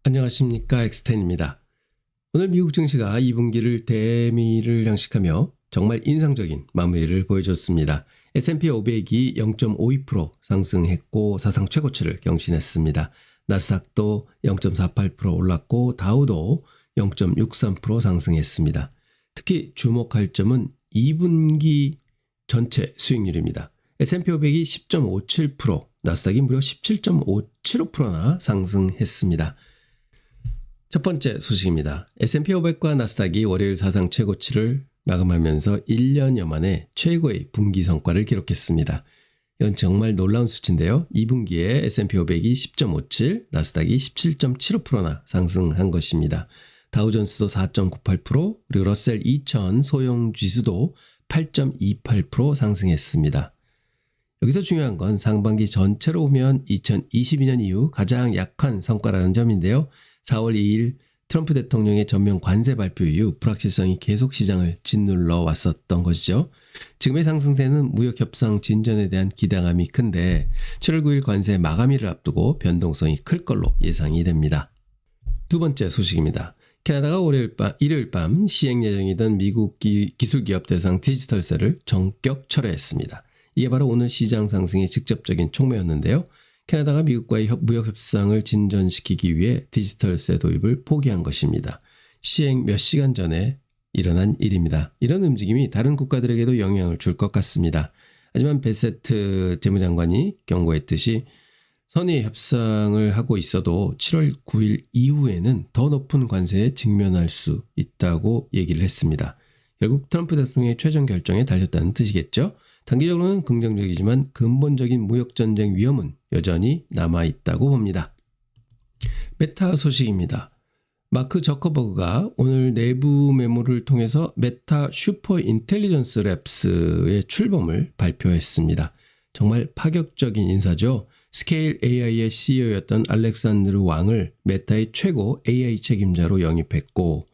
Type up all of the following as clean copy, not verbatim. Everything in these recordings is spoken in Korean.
안녕하십니까, 엑스텐입니다. 오늘 미국 증시가 2분기를 대미를 장식하며 정말 인상적인 마무리를 보여줬습니다. S&P 500이 0.52% 상승했고 사상 최고치를 경신했습니다. 나스닥도 0.48% 올랐고 다우도 0.63% 상승했습니다. 특히 주목할 점은 2분기 전체 수익률입니다. S&P 500이 10.57%, 나스닥이 무려 17.575%나 상승했습니다. 첫 번째 소식입니다. S&P 500과 나스닥이 월요일 사상 최고치를 마감하면서 1년여 만에 최고의 분기 성과를 기록했습니다. 이건 정말 놀라운 수치인데요. 2분기에 S&P 500이 10.57, 나스닥이 17.75%나 상승한 것입니다. 다우존스도 4.98%, 그리고 러셀 2000 소형 지수도 8.28% 상승했습니다. 여기서 중요한 건 상반기 전체로 보면 2022년 이후 가장 약한 성과라는 점인데요. 4월 2일 트럼프 대통령의 전면 관세 발표 이후 불확실성이 계속 시장을 짓눌러 왔었던 것이죠. 지금의 상승세는 무역협상 진전에 대한 기대감이 큰데 7월 9일 관세 마감일을 앞두고 변동성이 클 걸로 예상이 됩니다. 두 번째 소식입니다. 캐나다가 일요일 밤 시행 예정이던 미국 기술기업 대상 디지털세를 전격 철회했습니다. 이게 바로 오늘 시장 상승의 직접적인 촉매였는데요. 캐나다가 미국과의 무역협상을 진전시키기 위해 디지털세 도입을 포기한 것입니다. 시행 몇 시간 전에 일어난 일입니다. 이런 움직임이 다른 국가들에게도 영향을 줄 것 같습니다. 하지만 베세트 재무장관이 경고했듯이 선의 협상을 하고 있어도 7월 9일 이후에는 더 높은 관세에 직면할 수 있다고 얘기를 했습니다. 결국 트럼프 대통령의 최종 결정에 달렸다는 뜻이겠죠. 단기적으로는 긍정적이지만 근본적인 무역전쟁 위험은 여전히 남아있다고 봅니다. 메타 소식입니다. 마크 저커버그가 오늘 내부 메모를 통해서 메타 슈퍼 인텔리전스 랩스의 출범을 발표했습니다. 정말 파격적인 인사죠. 스케일 AI의 CEO였던 알렉산드르 왕을 메타의 최고 AI 책임자로 영입했고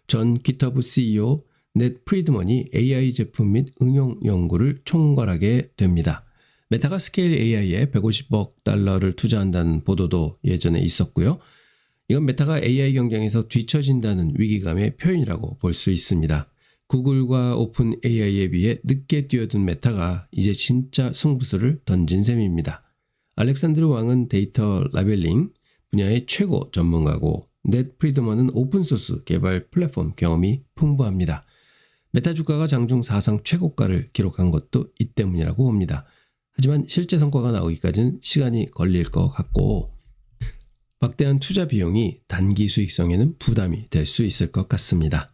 전 기터브 CEO 넷 프리드먼이 AI 제품 및 응용 연구를 총괄하게 됩니다. 메타가 스케일 AI에 150억 달러를 투자한다는 보도도 예전에 있었고요. 이건 메타가 AI 경쟁에서 뒤처진다는 위기감의 표현이라고 볼 수 있습니다. 구글과 오픈 AI에 비해 늦게 뛰어든 메타가 이제 진짜 승부수를 던진 셈입니다. 알렉산드르 왕은 데이터 라벨링 분야의 최고 전문가고 넷 프리드먼은 오픈소스 개발 플랫폼 경험이 풍부합니다. 메타 주가가 장중 사상 최고가를 기록한 것도 이 때문이라고 봅니다. 하지만 실제 성과가 나오기까지는 시간이 걸릴 것 같고 막대한 투자 비용이 단기 수익성에는 부담이 될 수 있을 것 같습니다.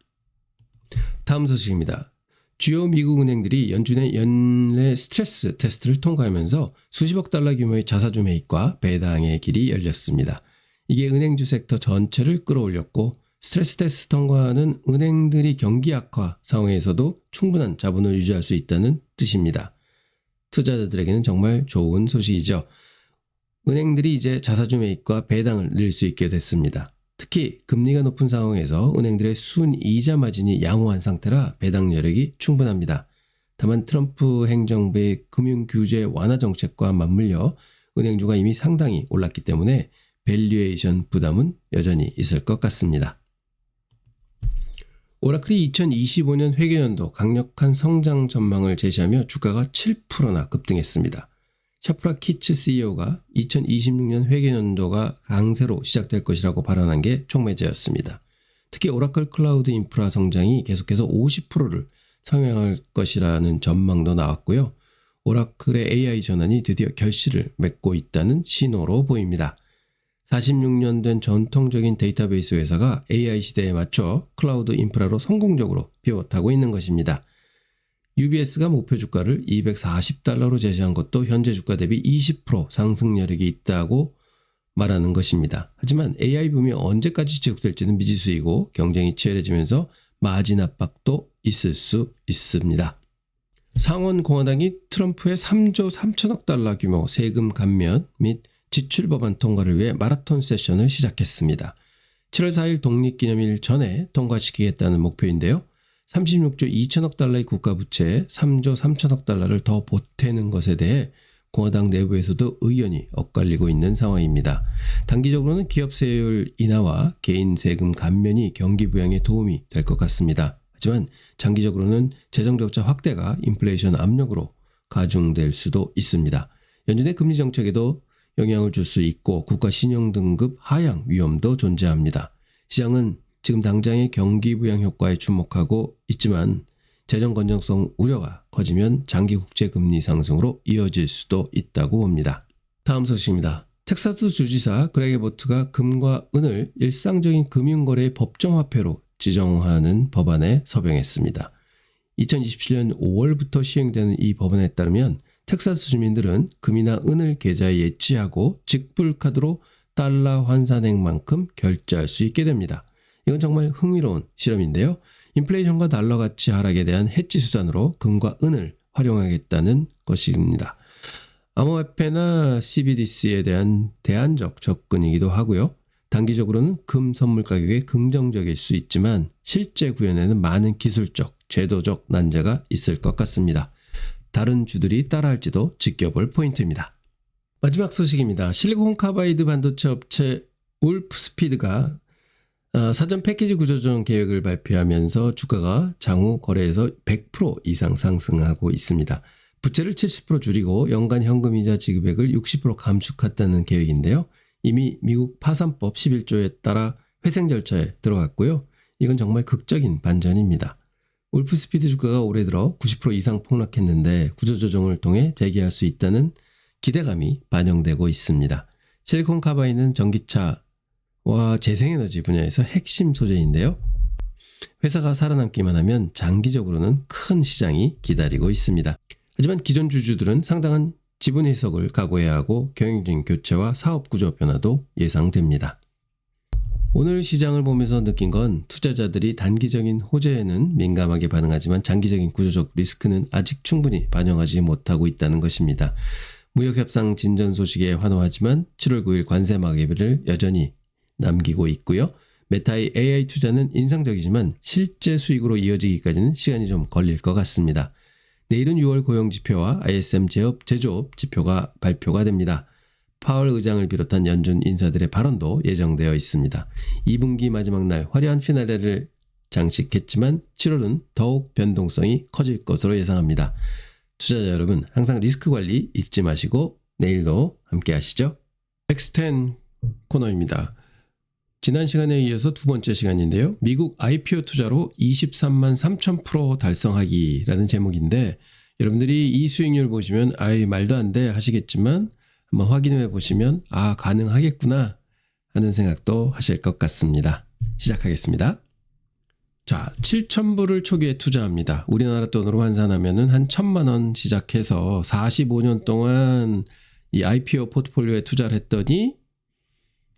다음 소식입니다. 주요 미국 은행들이 연준의 연내 스트레스 테스트를 통과하면서 수십억 달러 규모의 자사주 매입과 배당의 길이 열렸습니다. 이게 은행주 섹터 전체를 끌어올렸고 스트레스 테스트 통과는 은행들이 경기 악화 상황에서도 충분한 자본을 유지할 수 있다는 뜻입니다. 투자자들에게는 정말 좋은 소식이죠. 은행들이 이제 자사주 매입과 배당을 늘릴 수 있게 됐습니다. 특히 금리가 높은 상황에서 은행들의 순이자 마진이 양호한 상태라 배당 여력이 충분합니다. 다만 트럼프 행정부의 금융규제 완화 정책과 맞물려 은행주가 이미 상당히 올랐기 때문에 밸류에이션 부담은 여전히 있을 것 같습니다. 오라클이 2025년 회계연도 강력한 성장 전망을 제시하며 주가가 7%나 급등했습니다. 샤프라 키츠 CEO가 2026년 회계연도가 강세로 시작될 것이라고 발언한 게 촉매제였습니다. 특히 오라클 클라우드 인프라 성장이 계속해서 50%를 상회할 것이라는 전망도 나왔고요. 오라클의 AI 전환이 드디어 결실을 맺고 있다는 신호로 보입니다. 46년 된 전통적인 데이터베이스 회사가 AI 시대에 맞춰 클라우드 인프라로 성공적으로 피벗하고 있는 것입니다. UBS가 목표 주가를 240달러로 제시한 것도 현재 주가 대비 20% 상승 여력이 있다고 말하는 것입니다. 하지만 AI 붐이 언제까지 지속될지는 미지수이고 경쟁이 치열해지면서 마진 압박도 있을 수 있습니다. 상원 공화당이 트럼프의 3조 3천억 달러 규모 세금 감면 및 지출 법안 통과를 위해 마라톤 세션을 시작했습니다. 7월 4일 독립기념일 전에 통과시키겠다는 목표인데요. 36조 2천억 달러의 국가부채에 3조 3천억 달러를 더 보태는 것에 대해 공화당 내부에서도 의견이 엇갈리고 있는 상황입니다. 단기적으로는 기업 세율 인하와 개인 세금 감면이 경기 부양에 도움이 될 것 같습니다. 하지만 장기적으로는 재정 적자 확대가 인플레이션 압력으로 가중될 수도 있습니다. 연준의 금리 정책에도 영향을 줄 수 있고 국가 신용 등급 하향 위험도 존재합니다. 시장은 지금 당장의 경기 부양 효과에 주목하고 있지만 재정 건전성 우려가 커지면 장기 국제 금리 상승으로 이어질 수도 있다고 봅니다. 다음 소식입니다. 텍사스 주지사 그렉 애보트가 금과 은을 일상적인 금융거래의 법정화폐로 지정하는 법안에 서명했습니다. 2027년 5월부터 시행되는 이 법안에 따르면 텍사스 주민들은 금이나 은을 계좌에 예치하고 직불카드로 달러 환산액만큼 결제할 수 있게 됩니다. 이건 정말 흥미로운 실험인데요. 인플레이션과 달러 가치 하락에 대한 해지 수단으로 금과 은을 활용하겠다는 것입니다. 암호화폐나 CBDC에 대한 대안적 접근이기도 하고요. 단기적으로는 금 선물 가격에 긍정적일 수 있지만 실제 구현에는 많은 기술적, 제도적 난제가 있을 것 같습니다. 다른 주들이 따라할지도 지켜볼 포인트입니다. 마지막 소식입니다. 실리콘카바이드 반도체 업체 울프스피드가 사전 패키지 구조조정 계획을 발표하면서 주가가 장후 거래에서 100% 이상 상승하고 있습니다. 부채를 70% 줄이고 연간 현금이자 지급액을 60% 감축했다는 계획인데요. 이미 미국 파산법 11조에 따라 회생 절차에 들어갔고요. 이건 정말 극적인 반전입니다. 울프스피드 주가가 올해 들어 90% 이상 폭락했는데 구조조정을 통해 재개할 수 있다는 기대감이 반영되고 있습니다. 실리콘카바이드는 전기차와 재생에너지 분야에서 핵심 소재인데요. 회사가 살아남기만 하면 장기적으로는 큰 시장이 기다리고 있습니다. 하지만 기존 주주들은 상당한 지분 희석을 각오해야 하고 경영진 교체와 사업 구조 변화도 예상됩니다. 오늘 시장을 보면서 느낀 건 투자자들이 단기적인 호재에는 민감하게 반응하지만 장기적인 구조적 리스크는 아직 충분히 반영하지 못하고 있다는 것입니다. 무역협상 진전 소식에 환호하지만 7월 9일 관세 마개비를 여전히 남기고 있고요. 메타의 AI 투자는 인상적이지만 실제 수익으로 이어지기까지는 시간이 좀 걸릴 것 같습니다. 내일은 6월 고용지표와 ISM 제조업 지표가 발표가 됩니다. 파월 의장을 비롯한 연준 인사들의 발언도 예정되어 있습니다. 2분기 마지막 날 화려한 피날레를 장식했지만 7월은 더욱 변동성이 커질 것으로 예상합니다. 투자자 여러분 항상 리스크 관리 잊지 마시고 내일도 함께 하시죠. X10 코너입니다. 지난 시간에 이어서 두 번째 시간인데요. 미국 IPO 투자로 23만 3천 프로 달성하기라는 제목인데 여러분들이 이 수익률 보시면 아이 말도 안 돼 하시겠지만 한번 확인해 보시면 아 가능하겠구나 하는 생각도 하실 것 같습니다. 시작하겠습니다. 자, 7,000불을 초기에 투자합니다. 우리나라 돈으로 환산하면 한 1,000만 원 시작해서 45년 동안 이 IPO 포트폴리오에 투자를 했더니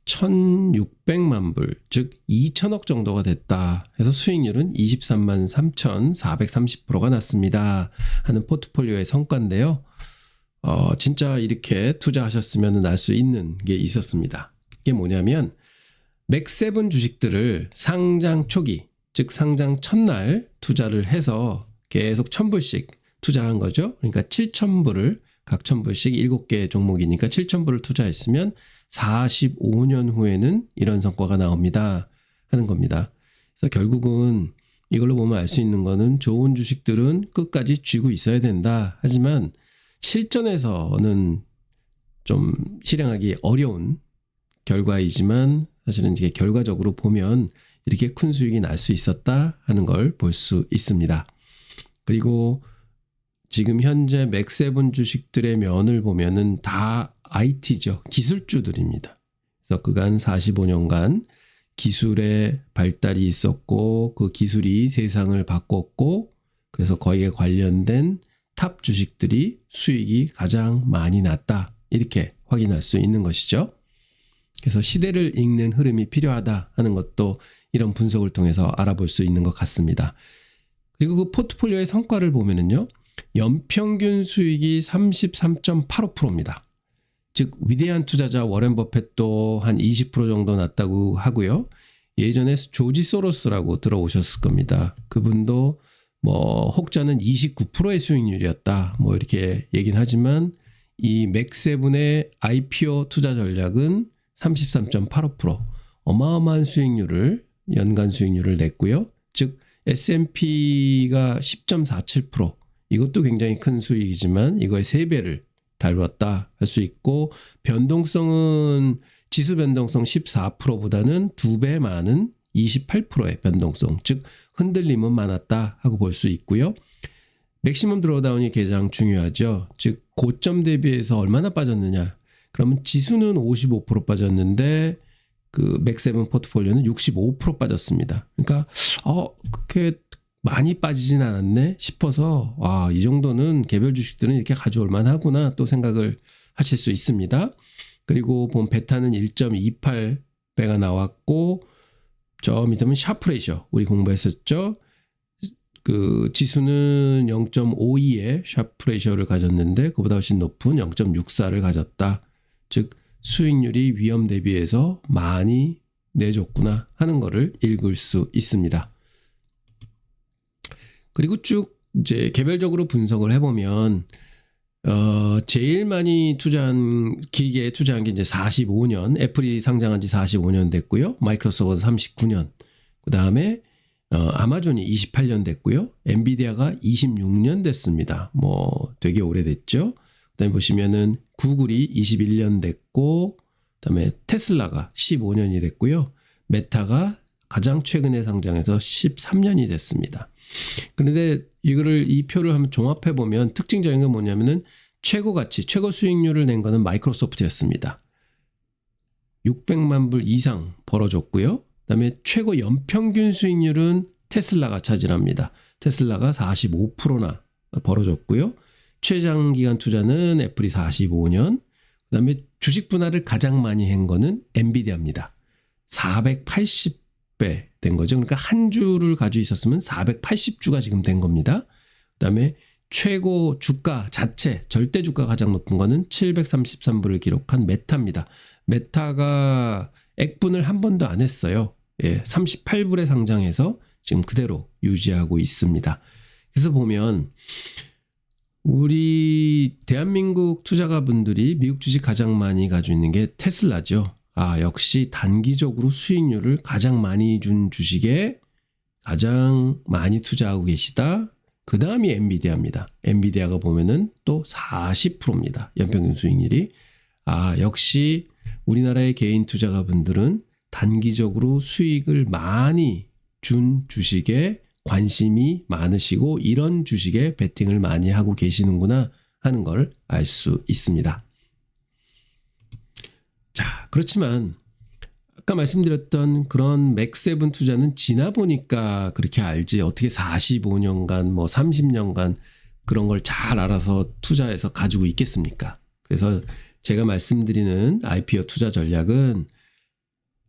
1,600만 불, 즉 2천억 정도가 됐다 해서 수익률은 23만 3,430%가 났습니다 하는 포트폴리오의 성과인데요. 진짜 이렇게 투자하셨으면 날 수 있는 게 있었습니다. 이게 뭐냐면 맥세븐 주식들을 상장 초기, 즉 상장 첫날 투자를 해서 계속 1,000불씩 투자를 한 거죠. 그러니까 7,000불을 각 1,000불씩 7개 종목이니까 7,000불을 투자했으면 45년 후에는 이런 성과가 나옵니다 하는 겁니다. 그래서 결국은 이걸로 보면 알 수 있는 거는 좋은 주식들은 끝까지 쥐고 있어야 된다. 하지만 실전에서는 좀 실행하기 어려운 결과이지만 사실은 이게 결과적으로 보면 이렇게 큰 수익이 날 수 있었다 하는 걸 볼 수 있습니다. 그리고 지금 현재 맥세븐 주식들의 면을 보면은 다 IT죠. 기술주들입니다. 그래서 그간 45년간 기술의 발달이 있었고 그 기술이 세상을 바꿨고 그래서 거기에 관련된 탑 주식들이 수익이 가장 많이 났다. 이렇게 확인할 수 있는 것이죠. 그래서 시대를 읽는 흐름이 필요하다 하는 것도 이런 분석을 통해서 알아볼 수 있는 것 같습니다. 그리고 그 포트폴리오의 성과를 보면은요. 연평균 수익이 33.85%입니다. 즉 위대한 투자자 워렌 버핏도 한 20% 정도 났다고 하고요. 예전에 조지 소로스라고 들어오셨을 겁니다. 그분도 혹자는 29%의 수익률이었다. 이렇게 얘기는 하지만 이 맥세븐의 IPO 투자 전략은 33.85%, 어마어마한 수익률을, 연간 수익률을 냈고요. 즉 S&P가 10.47%, 이것도 굉장히 큰 수익이지만 이거의 3배를 다뤘다 할 수 있고, 변동성은 지수 변동성 14%보다는 2배 많은 28%의 변동성, 즉 흔들림은 많았다 하고 볼 수 있고요. 맥시멈 드로다운이 가장 중요하죠. 즉 고점 대비해서 얼마나 빠졌느냐. 그러면 지수는 55% 빠졌는데 그 맥세븐 포트폴리오는 65% 빠졌습니다. 그러니까 그렇게 많이 빠지진 않았네 싶어서 이 정도는 개별 주식들은 이렇게 가져올 만하구나 또 생각을 하실 수 있습니다. 그리고 본 베타는 1.28배가 나왔고, 저 밑에는 샤프 레이셔 우리 공부했었죠. 그 지수는 0.52의 샤프 레이셔를 가졌는데 그보다 훨씬 높은 0.64를 가졌다. 즉 수익률이 위험 대비해서 많이 내줬구나 하는 거를 읽을 수 있습니다. 그리고 쭉 이제 개별적으로 분석을 해보면 제일 많이 투자한, 기계에 투자한 게 이제 45년, 애플이 상장한 지 45년 됐고요. 마이크로소프트는 39년, 그 다음에 아마존이 28년 됐고요. 엔비디아가 26년 됐습니다. 뭐 되게 오래됐죠. 그다음에 보시면은 구글이 21년 됐고, 그다음에 테슬라가 15년이 됐고요. 메타가 가장 최근에 상장해서 13년이 됐습니다. 그런데 이 표를 한번 종합해 보면 특징적인 건 뭐냐면은 최고 가치, 최고 수익률을 낸 거는 마이크로소프트였습니다. 600만 불 이상 벌어줬고요. 그다음에 최고 연평균 수익률은 테슬라가 차지합니다. 테슬라가 45%나 벌어줬고요. 최장기간 투자는 애플이 45년, 그다음에 주식 분할을 가장 많이 한 거는 엔비디아입니다. 480배 된 거죠. 그러니까 한 주를 가지고 있었으면 480주가 지금 된 겁니다. 그다음에 최고 주가 자체, 절대 주가 가장 높은 거는 733불을 기록한 메타입니다. 메타가 액분을 한 번도 안 했어요. 38불에 상장해서 지금 그대로 유지하고 있습니다. 그래서 보면 우리 대한민국 투자가분들이 미국 주식 가장 많이 가지고 있는 게 테슬라죠. 역시 단기적으로 수익률을 가장 많이 준 주식에 가장 많이 투자하고 계시다. 그 다음이 엔비디아입니다. 엔비디아가 보면은 또 40%입니다. 연평균 수익률이. 역시 우리나라의 개인 투자가분들은 단기적으로 수익을 많이 준 주식에 관심이 많으시고 이런 주식에 베팅을 많이 하고 계시는구나 하는 걸 알 수 있습니다. 자, 그렇지만 아까 말씀드렸던 그런 맥세븐 투자는 지나 보니까 그렇게 알지, 어떻게 45년간 뭐 30년간 그런 걸 잘 알아서 투자해서 가지고 있겠습니까? 그래서 제가 말씀드리는 IPO 투자 전략은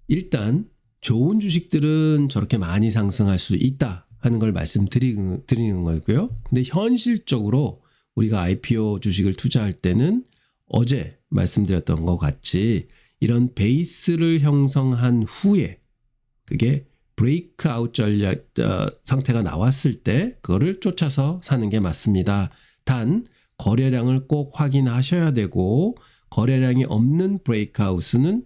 일단 좋은 주식들은 저렇게 많이 상승할 수 있다 하는 걸 말씀드리는 거고요. 근데 현실적으로 우리가 IPO 주식을 투자할 때는 어제 말씀드렸던 것 같이 이런 베이스를 형성한 후에 그게 브레이크아웃 전략 상태가 나왔을 때 그거를 쫓아서 사는 게 맞습니다. 단 거래량을 꼭 확인하셔야 되고, 거래량이 없는 브레이크아웃은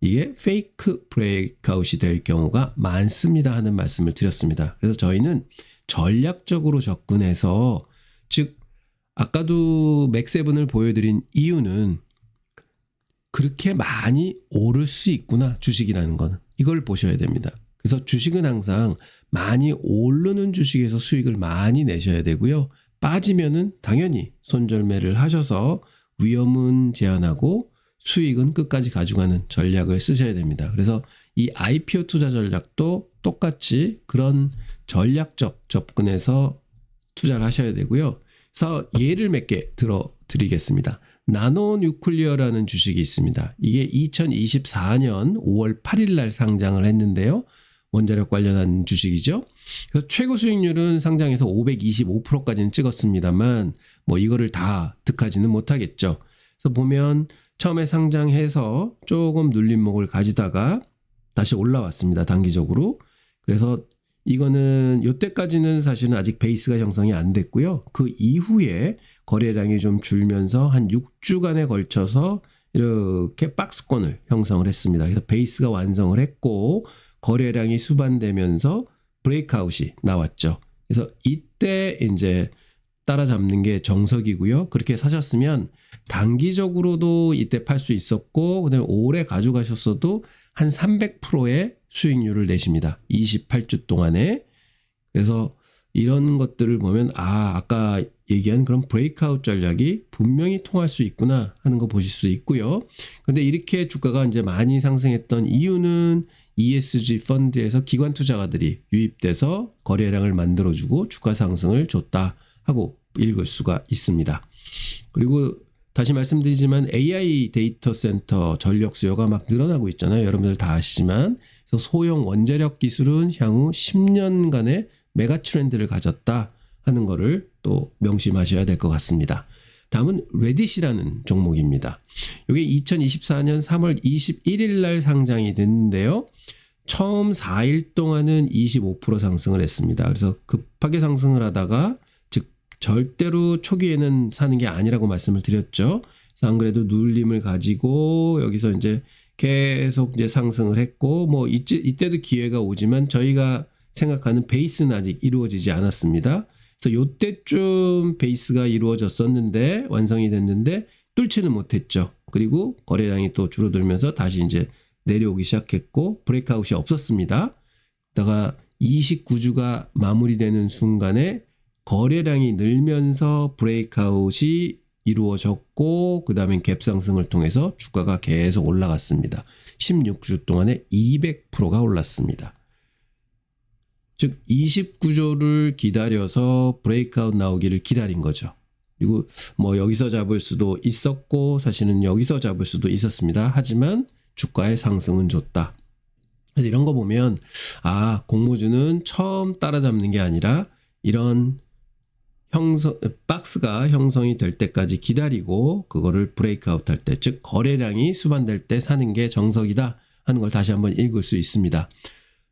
이게 페이크 브레이크아웃이 될 경우가 많습니다 하는 말씀을 드렸습니다. 그래서 저희는 전략적으로 접근해서, 즉 아까도 맥세븐을 보여드린 이유는 그렇게 많이 오를 수 있구나 주식이라는 건, 이걸 보셔야 됩니다. 그래서 주식은 항상 많이 오르는 주식에서 수익을 많이 내셔야 되고요. 빠지면은 당연히 손절매를 하셔서 위험은 제한하고 수익은 끝까지 가져가는 전략을 쓰셔야 됩니다. 그래서 이 IPO 투자 전략도 똑같이 그런 전략적 접근에서 투자를 하셔야 되고요. 그래서 예를 몇 개 들어드리겠습니다. 나노뉴클리어라는 주식이 있습니다. 이게 2024년 5월 8일 날 상장을 했는데요. 원자력 관련한 주식이죠. 그래서 최고 수익률은 상장해서 525%까지는 찍었습니다만 뭐 이거를 다 득하지는 못하겠죠. 그래서 보면 처음에 상장해서 조금 눌림목을 가지다가 다시 올라왔습니다. 단기적으로. 그래서 이거는 이때까지는 사실은 아직 베이스가 형성이 안 됐고요. 그 이후에 거래량이 좀 줄면서 한 6주간에 걸쳐서 이렇게 박스권을 형성을 했습니다. 그래서 베이스가 완성을 했고 거래량이 수반되면서 브레이크아웃이 나왔죠. 그래서 이때 이제 따라잡는 게 정석이고요. 그렇게 사셨으면 단기적으로도 이때 팔 수 있었고 그다음에 오래 가져가셨어도 한 300%의 수익률을 내십니다. 28주 동안에. 그래서 이런 것들을 보면 아까 얘기한 그런 브레이크아웃 전략이 분명히 통할 수 있구나 하는 거 보실 수 있고요. 근데 이렇게 주가가 이제 많이 상승했던 이유는 ESG 펀드에서 기관 투자가들이 유입돼서 거래량을 만들어주고 주가 상승을 줬다 하고 읽을 수가 있습니다. 그리고 다시 말씀드리지만 AI 데이터 센터 전력 수요가 막 늘어나고 있잖아요. 여러분들 다 아시지만 그래서 소형 원자력 기술은 향후 10년간의 메가 트렌드를 가졌다 하는 거를 또 명심하셔야 될 것 같습니다. 다음은 레딧이라는 종목입니다. 이게 2024년 3월 21일 날 상장이 됐는데요. 처음 4일 동안은 25% 상승을 했습니다. 그래서 급하게 상승을 하다가 즉 절대로 초기에는 사는 게 아니라고 말씀을 드렸죠. 그래서 안 그래도 눌림을 가지고 여기서 이제 계속 이제 상승을 했고 뭐 이때도 기회가 오지만 저희가 생각하는 베이스는 아직 이루어지지 않았습니다. 그래서 요때쯤 베이스가 이루어졌었는데 완성이 됐는데 뚫지는 못했죠. 그리고 거래량이 또 줄어들면서 다시 이제 내려오기 시작했고 브레이크아웃이 없었습니다. 그러다가 29주가 마무리되는 순간에 거래량이 늘면서 브레이크아웃이 이루어졌고 그 다음에 갭상승을 통해서 주가가 계속 올라갔습니다. 16주 동안에 200%가 올랐습니다. 즉 29조를 기다려서 브레이크아웃 나오기를 기다린 거죠. 그리고 뭐 여기서 잡을 수도 있었고 사실은 여기서 잡을 수도 있었습니다. 하지만 주가의 상승은 줬다. 그래서 이런 거 보면 공모주는 처음 따라잡는 게 아니라 이런 박스가 형성이 될 때까지 기다리고 그거를 브레이크아웃 할 때, 즉 거래량이 수반될 때 사는 게 정석이다 하는 걸 다시 한번 읽을 수 있습니다.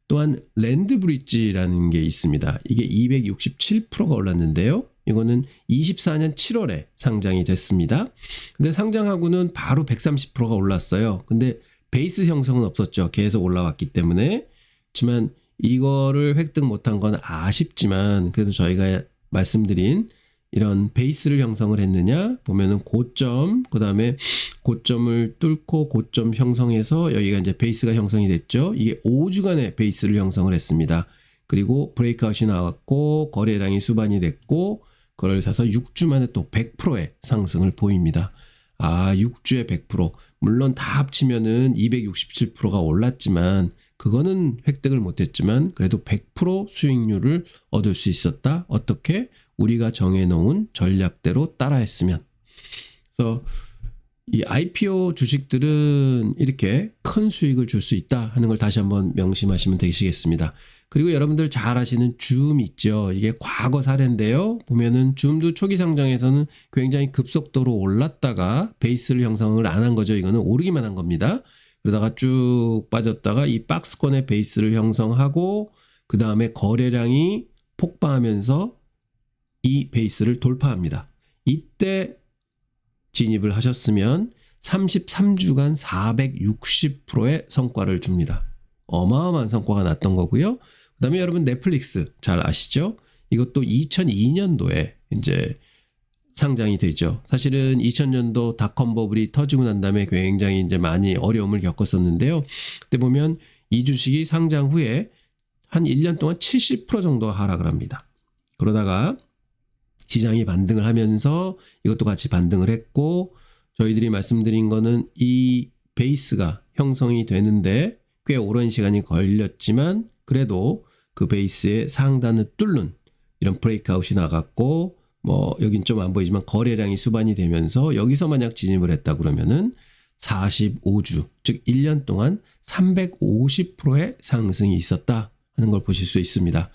또한 랜드브릿지라는 게 있습니다. 이게 267%가 올랐는데요. 이거는 24년 7월에 상장이 됐습니다. 근데 상장하고는 바로 130%가 올랐어요. 근데 베이스 형성은 없었죠. 계속 올라왔기 때문에. 하지만 이거를 획득 못한 건 아쉽지만 그래도 저희가 말씀드린 이런 베이스를 형성을 했느냐 보면은 고점, 그 다음에 고점을 뚫고 고점 형성해서 여기가 이제 베이스가 형성이 됐죠. 이게 5주간의 베이스를 형성을 했습니다. 그리고 브레이크아웃이 나왔고 거래량이 수반이 됐고 그걸 사서 6주 만에 또 100%의 상승을 보입니다. 6주에 100%. 물론 다 합치면은 267%가 올랐지만 그거는 획득을 못했지만 그래도 100% 수익률을 얻을 수 있었다. 어떻게? 우리가 정해놓은 전략대로 따라했으면. 그래서 이 IPO 주식들은 이렇게 큰 수익을 줄 수 있다 하는 걸 다시 한번 명심하시면 되시겠습니다. 그리고 여러분들 잘 아시는 줌 있죠. 이게 과거 사례인데요. 보면은 줌도 초기 상장에서는 굉장히 급속도로 올랐다가 베이스를 형성을 안 한 거죠. 이거는 오르기만 한 겁니다. 그러다가 쭉 빠졌다가 이 박스권의 베이스를 형성하고 그 다음에 거래량이 폭발하면서 이 베이스를 돌파합니다. 이때 진입을 하셨으면 33주간 460%의 성과를 줍니다. 어마어마한 성과가 났던 거고요. 그 다음에 여러분 넷플릭스 잘 아시죠? 이것도 2002년도에 이제 상장이 되죠. 사실은 2000년도 닷컴 버블이 터지고 난 다음에 굉장히 이제 많이 어려움을 겪었었는데요. 그때 보면 이 주식이 상장 후에 한 1년 동안 70% 정도 하락을 합니다. 그러다가 시장이 반등을 하면서 이것도 같이 반등을 했고 저희들이 말씀드린 거는 이 베이스가 형성이 되는데 꽤 오랜 시간이 걸렸지만 그래도 그 베이스의 상단을 뚫는 이런 브레이크아웃이 나갔고 뭐 여긴 좀 안 보이지만 거래량이 수반이 되면서 여기서 만약 진입을 했다 그러면은 45주 즉 1년 동안 350%의 상승이 있었다 하는 걸 보실 수 있습니다.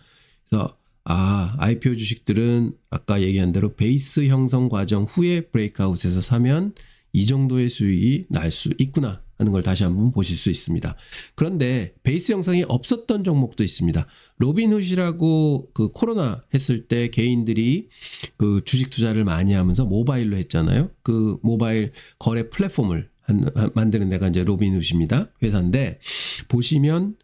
그래서 IPO 주식들은 아까 얘기한 대로 베이스 형성 과정 후에 브레이크아웃에서 사면 이 정도의 수익이 날 수 있구나 하는 걸 다시 한번 보실 수 있습니다. 그런데 베이스 형성이 없었던 종목도 있습니다. 로빈훗이라고 그 코로나 했을 때 개인들이 그 주식 투자를 많이 하면서 모바일로 했잖아요. 그 모바일 거래 플랫폼을 만드는 데가 이제 로빈훗입니다. 회사인데 보시면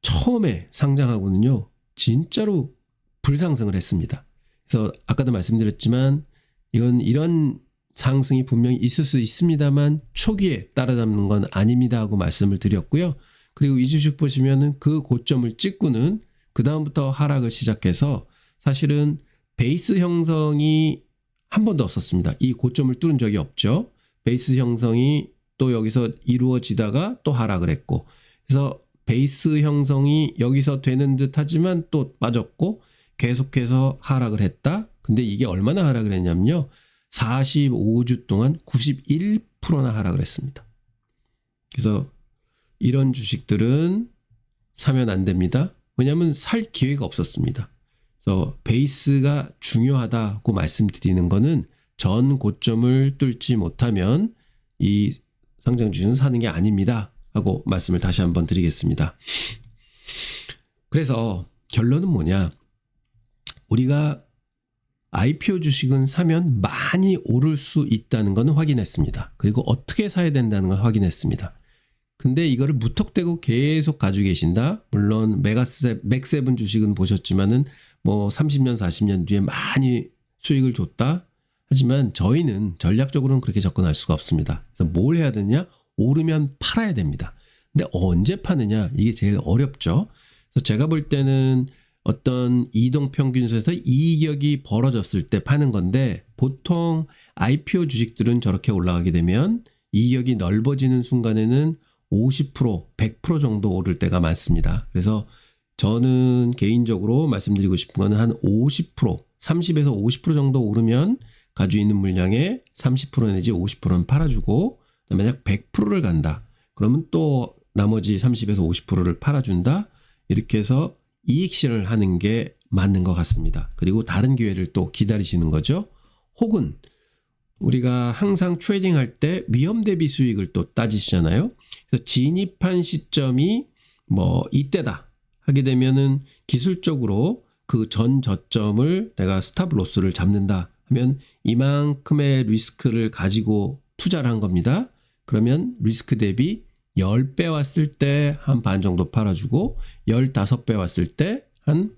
처음에 상장하고는요 진짜로 불상승을 했습니다. 그래서 아까도 말씀드렸지만 이런 상승이 분명히 있을 수 있습니다만 초기에 따라잡는 건 아닙니다 하고 말씀을 드렸고요. 그리고 이 주식 보시면은 그 고점을 찍고는 그 다음부터 하락을 시작해서 사실은 베이스 형성이 한 번도 없었습니다. 이 고점을 뚫은 적이 없죠. 베이스 형성이 또 여기서 이루어지다가 또 하락을 했고, 그래서 베이스 형성이 여기서 되는 듯 하지만 또 빠졌고 계속해서 하락을 했다. 근데 이게 얼마나 하락을 했냐면요. 45주 동안 91%나 하락을 했습니다. 그래서 이런 주식들은 사면 안 됩니다. 왜냐하면 살 기회가 없었습니다. 그래서 베이스가 중요하다고 말씀드리는 거는 전 고점을 뚫지 못하면 이 상장 주식은 사는 게 아닙니다 하고 말씀을 다시 한번 드리겠습니다. 그래서 결론은 뭐냐? 우리가 IPO 주식은 사면 많이 오를 수 있다는 것은 확인했습니다. 그리고 어떻게 사야 된다는 걸 확인했습니다. 근데 이거를 무턱대고 계속 가지고 계신다? 물론 맥세븐 주식은 보셨지만은 뭐 30년, 40년 뒤에 많이 수익을 줬다? 하지만 저희는 전략적으로는 그렇게 접근할 수가 없습니다. 그래서 뭘 해야 되냐? 오르면 팔아야 됩니다. 근데 언제 파느냐? 이게 제일 어렵죠. 그래서 제가 볼 때는 어떤 이동평균선에서 이격이 벌어졌을 때 파는 건데 보통 IPO 주식들은 저렇게 올라가게 되면 이격이 넓어지는 순간에는 50%, 100% 정도 오를 때가 많습니다. 그래서 저는 개인적으로 말씀드리고 싶은 거는 한 50%, 30에서 50% 정도 오르면 가지고 있는 물량의 30% 내지 50%는 팔아주고 만약 100%를 간다. 그러면 또 나머지 30에서 50%를 팔아준다. 이렇게 해서 이익 실현을 하는 게 맞는 것 같습니다. 그리고 다른 기회를 또 기다리시는 거죠. 혹은 우리가 항상 트레이딩 할 때 위험 대비 수익을 또 따지시잖아요. 그래서 진입한 시점이 뭐 이때다 하게 되면은 기술적으로 그 전 저점을 내가 스탑 로스를 잡는다 하면 이만큼의 리스크를 가지고 투자를 한 겁니다. 그러면 리스크 대비 10배 왔을 때 한 반 정도 팔아주고 15배 왔을 때 한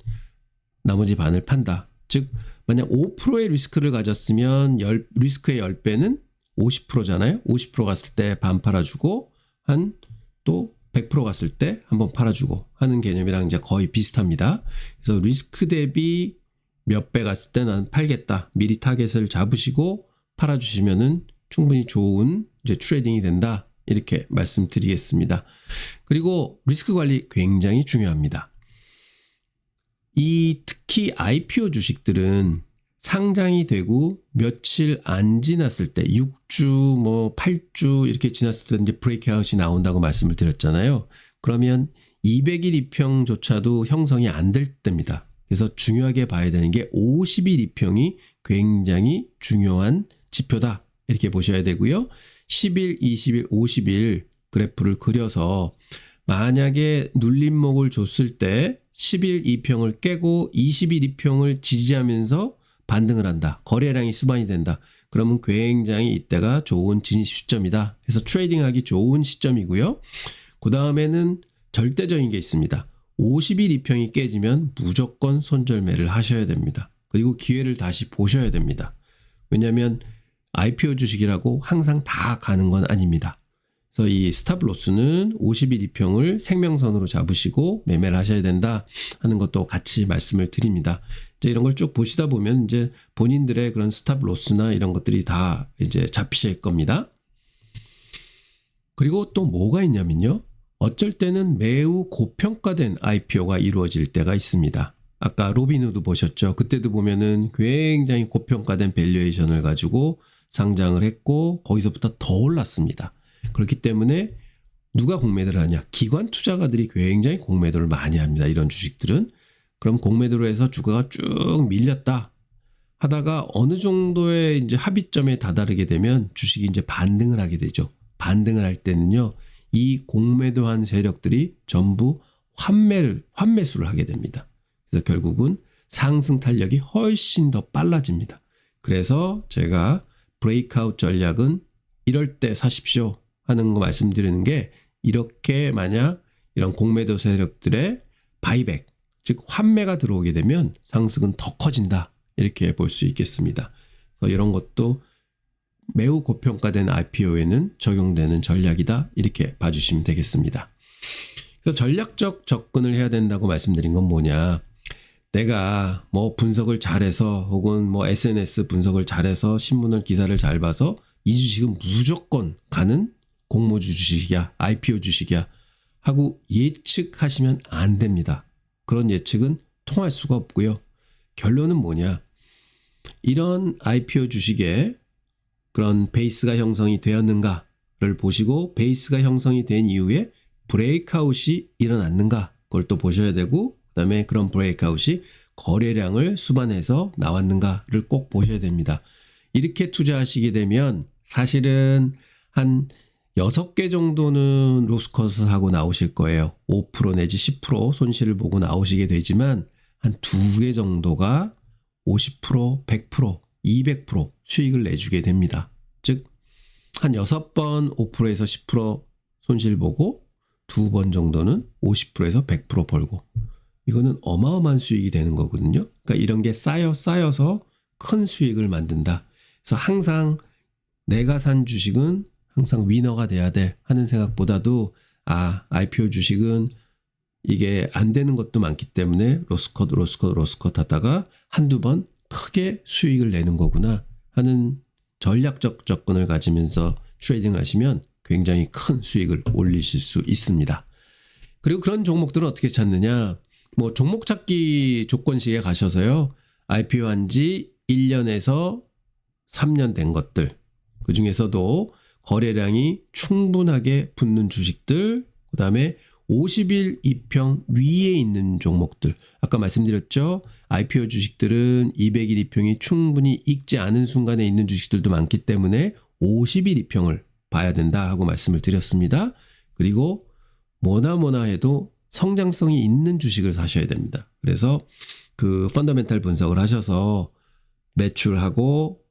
나머지 반을 판다. 즉 만약 5%의 리스크를 가졌으면 리스크의 10배는 50%잖아요. 50% 갔을 때 반 팔아주고 한 또 100% 갔을 때 한번 팔아주고 하는 개념이랑 이제 거의 비슷합니다. 그래서 리스크 대비 몇 배 갔을 때 난 팔겠다. 미리 타겟을 잡으시고 팔아주시면은 충분히 좋은 이제 트레이딩이 된다. 이렇게 말씀드리겠습니다. 그리고 리스크 관리 굉장히 중요합니다. 특히 IPO 주식들은 상장이 되고 며칠 안 지났을 때 6주 뭐 8주 이렇게 지났을 때 이제 브레이크아웃이 나온다고 말씀을 드렸잖아요. 그러면 200일 이평조차도 형성이 안 될 때입니다. 그래서 중요하게 봐야 되는 게 50일 이평이 굉장히 중요한 지표다. 이렇게 보셔야 되고요. 10일, 20일, 50일 그래프를 그려서 만약에 눌림목을 줬을 때 10일 이평을 깨고 20일 이평을 지지하면서 반등을 한다. 거래량이 수반이 된다. 그러면 굉장히 이때가 좋은 진입 시점이다. 그래서 트레이딩하기 좋은 시점이고요. 그 다음에는 절대적인 게 있습니다. 50일 이평이 깨지면 무조건 손절매를 하셔야 됩니다. 그리고 기회를 다시 보셔야 됩니다. 왜냐하면 IPO 주식이라고 항상 다 가는 건 아닙니다. 그래서 이 스탑 로스는 50일 이평을 생명선으로 잡으시고 매매를 하셔야 된다 하는 것도 같이 말씀을 드립니다. 이제 이런 걸 쭉 보시다 보면 이제 본인들의 그런 스탑 로스나 이런 것들이 다 이제 잡히실 겁니다. 그리고 또 뭐가 있냐면요. 어쩔 때는 매우 고평가된 IPO가 이루어질 때가 있습니다. 아까 로빈후드 보셨죠? 그때도 보면은 굉장히 고평가된 밸류에이션을 가지고 상장을 했고 거기서부터 더 올랐습니다. 그렇기 때문에 누가 공매도를 하냐? 기관 투자가들이 굉장히 공매도를 많이 합니다. 이런 주식들은. 그럼 공매도로 해서 주가가 쭉 밀렸다 하다가 어느 정도의 이제 합의점에 다다르게 되면 주식이 이제 반등을 하게 되죠. 반등을 할 때는요. 이 공매도한 세력들이 전부 환매수를 하게 됩니다. 그래서 결국은 상승 탄력이 훨씬 더 빨라집니다. 그래서 제가 브레이크아웃 전략은 이럴 때 사십시오 하는 거 말씀드리는 게 이렇게 만약 이런 공매도 세력들의 바이백, 즉 환매가 들어오게 되면 상승은 더 커진다. 이렇게 볼 수 있겠습니다. 그래서 이런 것도 매우 고평가된 IPO에는 적용되는 전략이다. 이렇게 봐주시면 되겠습니다. 그래서 전략적 접근을 해야 된다고 말씀드린 건 뭐냐. 내가 뭐 분석을 잘해서 혹은 뭐 SNS 분석을 잘해서 신문을 기사를 잘 봐서 이 주식은 무조건 가는 공모주 주식이야, IPO 주식이야 하고 예측하시면 안 됩니다. 그런 예측은 통할 수가 없고요. 결론은 뭐냐. 이런 IPO 주식에 그런 베이스가 형성이 되었는가를 보시고 베이스가 형성이 된 이후에 브레이크아웃이 일어났는가 그걸 또 보셔야 되고 그 다음에 그런 브레이크아웃이 거래량을 수반해서 나왔는가를 꼭 보셔야 됩니다. 이렇게 투자하시게 되면 사실은 한 6개 정도는 로스컷을 하고 나오실 거예요. 5% 내지 10% 손실을 보고 나오시게 되지만 한 2개 정도가 50%, 100%, 200% 수익을 내주게 됩니다. 즉 한 6번 5%에서 10% 손실 보고 2번 정도는 50%에서 100% 벌고 이거는 어마어마한 수익이 되는 거거든요. 그러니까 이런 게 쌓여서 큰 수익을 만든다. 그래서 항상 내가 산 주식은 항상 위너가 돼야 돼 하는 생각보다도 IPO 주식은 이게 안 되는 것도 많기 때문에 로스컷 하다가 한두 번 크게 수익을 내는 거구나 하는 전략적 접근을 가지면서 트레이딩 하시면 굉장히 큰 수익을 올리실 수 있습니다. 그리고 그런 종목들은 어떻게 찾느냐. 뭐 종목 찾기 조건식에 가셔서요. IPO 한 지 1년에서 3년 된 것들. 그 중에서도 거래량이 충분하게 붙는 주식들, 그 다음에 50일 이평 위에 있는 종목들. 아까 말씀드렸죠. IPO 주식들은 200일 이평이 충분히 익지 않은 순간에 있는 주식들도 많기 때문에 50일 이평을 봐야 된다 하고 말씀을 드렸습니다. 그리고 뭐나 해도 성장성이 있는 주식을 사셔야 됩니다. 그래서 그 펀더멘탈 분석을 하셔서 매출하고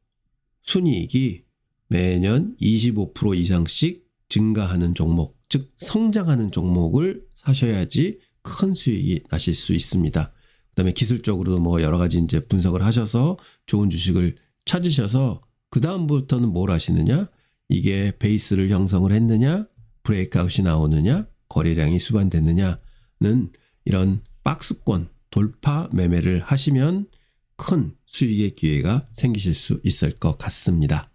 순이익이 매년 25% 이상씩 증가하는 종목, 즉 성장하는 종목을 사셔야지 큰 수익이 나실 수 있습니다. 그다음에 기술적으로도 뭐 여러 가지 이제 분석을 하셔서 좋은 주식을 찾으셔서 그 다음부터는 뭘 하시느냐? 이게 베이스를 형성을 했느냐? 브레이크아웃이 나오느냐? 거래량이 수반됐느냐는 이런 박스권 돌파 매매를 하시면 큰 수익의 기회가 생기실 수 있을 것 같습니다.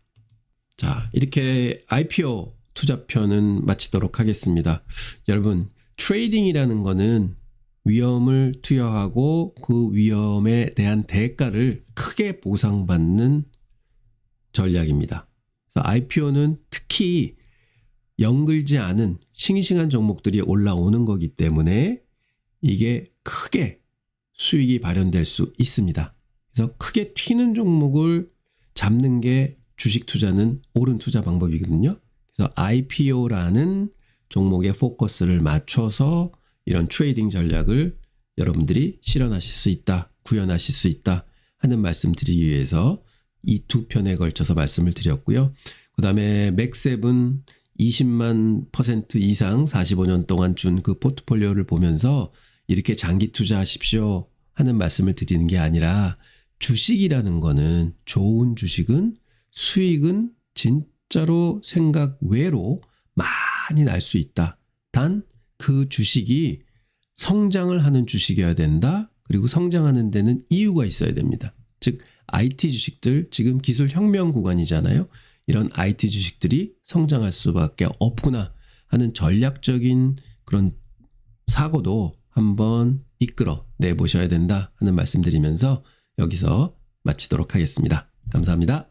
자, 이렇게 IPO 투자편은 마치도록 하겠습니다. 여러분, 트레이딩이라는 거는 위험을 투여하고 그 위험에 대한 대가를 크게 보상받는 전략입니다. 그래서 IPO는 특히 연글지 않은 싱싱한 종목들이 올라오는 거기 때문에 이게 크게 수익이 발현될 수 있습니다. 그래서 크게 튀는 종목을 잡는 게 주식 투자는 옳은 투자 방법이거든요. 그래서 IPO라는 종목에 포커스를 맞춰서 이런 트레이딩 전략을 여러분들이 실현하실 수 있다, 구현하실 수 있다 하는 말씀 드리기 위해서 이 두 편에 걸쳐서 말씀을 드렸고요. 그 다음에 맥셉은 20만% 이상 45년 동안 준 그 포트폴리오를 보면서 이렇게 장기 투자하십시오 하는 말씀을 드리는 게 아니라 주식이라는 거는 좋은 주식은 수익은 진짜로 생각 외로 많이 날 수 있다. 단 그 주식이 성장을 하는 주식이어야 된다. 그리고 성장하는 데는 이유가 있어야 됩니다. 즉 IT 주식들 지금 기술 혁명 구간이잖아요. 이런 IT 주식들이 성장할 수밖에 없구나 하는 전략적인 그런 사고도 한번 이끌어 내보셔야 된다 하는 말씀드리면서 여기서 마치도록 하겠습니다. 감사합니다.